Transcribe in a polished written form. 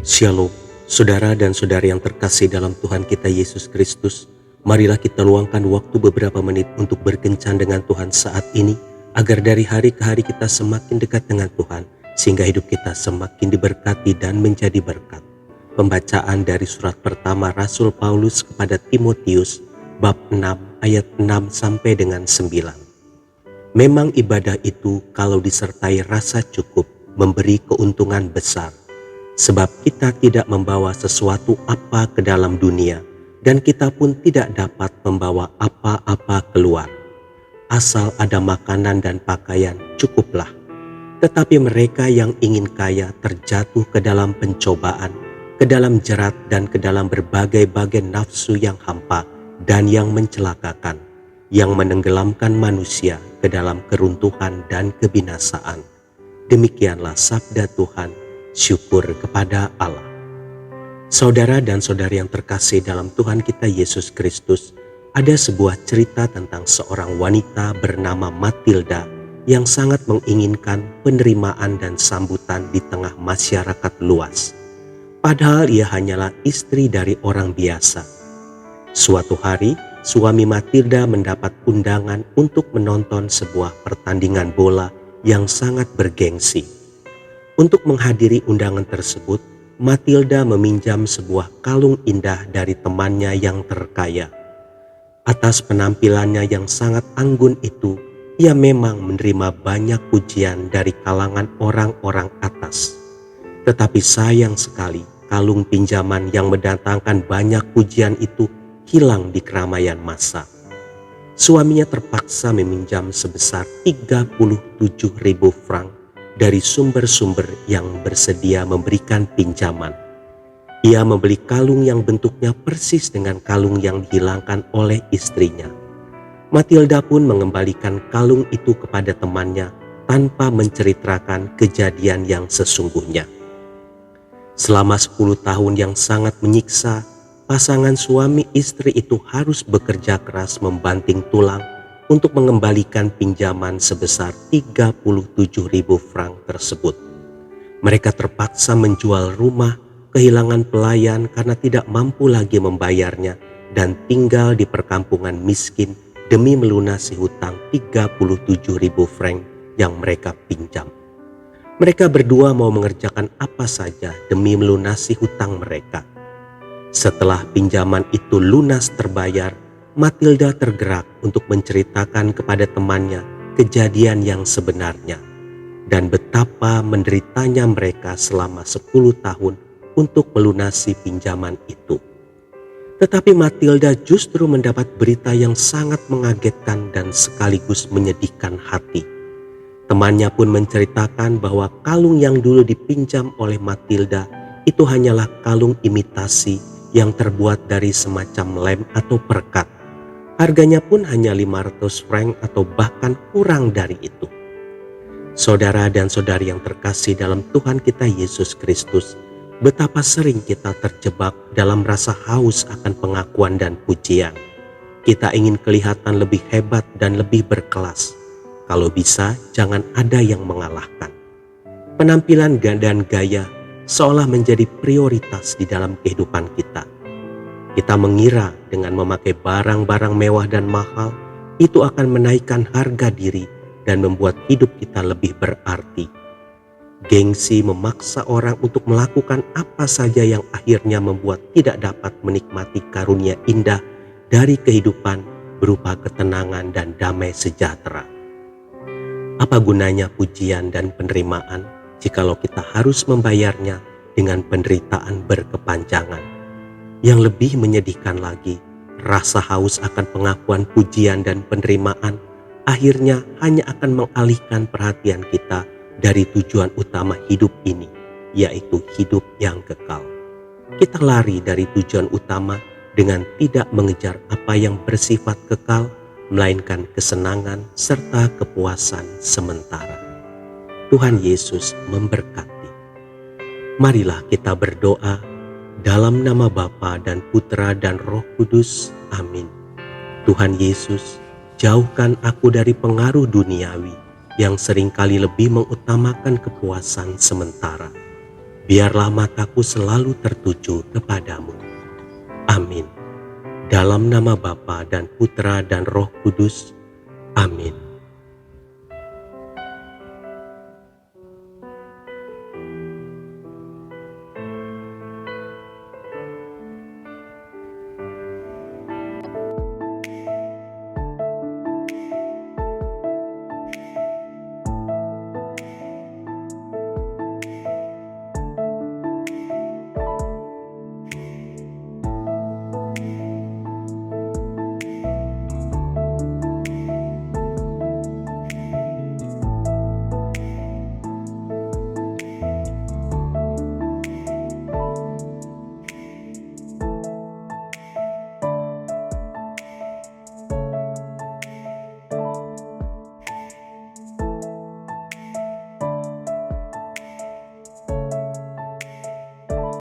Shalom, saudara dan saudari yang terkasih dalam Tuhan kita Yesus Kristus. Marilah kita luangkan waktu beberapa menit untuk berkencan dengan Tuhan saat ini, agar dari hari ke hari kita semakin dekat dengan Tuhan, sehingga hidup kita semakin diberkati dan menjadi berkat. Pembacaan dari surat pertama Rasul Paulus kepada Timotius, bab 6 ayat 6 sampai dengan 9. Memang ibadah itu kalau disertai rasa cukup, memberi keuntungan besar. Sebab kita tidak membawa sesuatu apa ke dalam dunia, dan kita pun tidak dapat membawa apa-apa keluar. Asal ada makanan dan pakaian, cukuplah. Tetapi mereka yang ingin kaya terjatuh ke dalam pencobaan, ke dalam jerat dan ke dalam berbagai-bagai nafsu yang hampa dan yang mencelakakan, yang menenggelamkan manusia ke dalam keruntuhan dan kebinasaan. Demikianlah sabda Tuhan. Syukur kepada Allah. Saudara dan saudari yang terkasih dalam Tuhan kita Yesus Kristus, ada sebuah cerita tentang seorang wanita bernama Matilda yang sangat menginginkan penerimaan dan sambutan di tengah masyarakat luas. Padahal ia hanyalah istri dari orang biasa. Suatu hari, suami Matilda mendapat undangan untuk menonton sebuah pertandingan bola yang sangat bergengsi. Untuk menghadiri undangan tersebut, Matilda meminjam sebuah kalung indah dari temannya yang terkaya. Atas penampilannya yang sangat anggun itu, ia memang menerima banyak pujian dari kalangan orang-orang atas. Tetapi sayang sekali, kalung pinjaman yang mendatangkan banyak pujian itu hilang di keramaian massa. Suaminya terpaksa meminjam sebesar 37.000 franc dari sumber-sumber yang bersedia memberikan pinjaman. Ia membeli kalung yang bentuknya persis dengan kalung yang dihilangkan oleh istrinya. Matilda pun mengembalikan kalung itu kepada temannya tanpa menceritakan kejadian yang sesungguhnya. Selama 10 tahun yang sangat menyiksa, pasangan suami istri itu harus bekerja keras membanting tulang untuk mengembalikan pinjaman sebesar 37.000 franc tersebut. Mereka terpaksa menjual rumah, kehilangan pelayan karena tidak mampu lagi membayarnya, dan tinggal di perkampungan miskin demi melunasi hutang 37.000 franc yang mereka pinjam. Mereka berdua mau mengerjakan apa saja demi melunasi hutang mereka. Setelah pinjaman itu lunas terbayar, Matilda tergerak untuk menceritakan kepada temannya kejadian yang sebenarnya dan betapa menderitanya mereka selama 10 tahun untuk melunasi pinjaman itu. Tetapi Matilda justru mendapat berita yang sangat mengagetkan dan sekaligus menyedihkan hati. Temannya pun menceritakan bahwa kalung yang dulu dipinjam oleh Matilda itu hanyalah kalung imitasi yang terbuat dari semacam lem atau perekat. Harganya pun hanya 500 franc atau bahkan kurang dari itu. Saudara dan saudari yang terkasih dalam Tuhan kita Yesus Kristus, betapa sering kita terjebak dalam rasa haus akan pengakuan dan pujian. Kita ingin kelihatan lebih hebat dan lebih berkelas. Kalau bisa, jangan ada yang mengalahkan. Penampilan dan gaya seolah menjadi prioritas di dalam kehidupan kita. Kita mengira dengan memakai barang-barang mewah dan mahal, itu akan menaikkan harga diri dan membuat hidup kita lebih berarti. Gengsi memaksa orang untuk melakukan apa saja yang akhirnya membuat tidak dapat menikmati karunia indah dari kehidupan berupa ketenangan dan damai sejahtera. Apa gunanya pujian dan penerimaan jikalau kita harus membayarnya dengan penderitaan berkepanjangan? Yang lebih menyedihkan lagi, rasa haus akan pengakuan pujian dan penerimaan akhirnya hanya akan mengalihkan perhatian kita dari tujuan utama hidup ini, yaitu hidup yang kekal. Kita lari dari tujuan utama dengan tidak mengejar apa yang bersifat kekal, melainkan kesenangan serta kepuasan sementara. Tuhan Yesus memberkati. Marilah kita berdoa. Dalam nama Bapa dan Putra dan Roh Kudus. Amin. Tuhan Yesus, jauhkan aku dari pengaruh duniawi yang seringkali lebih mengutamakan kepuasan sementara. biarlah mataku selalu tertuju kepadamu. Amin. Dalam nama Bapa dan Putra dan Roh Kudus. Amin.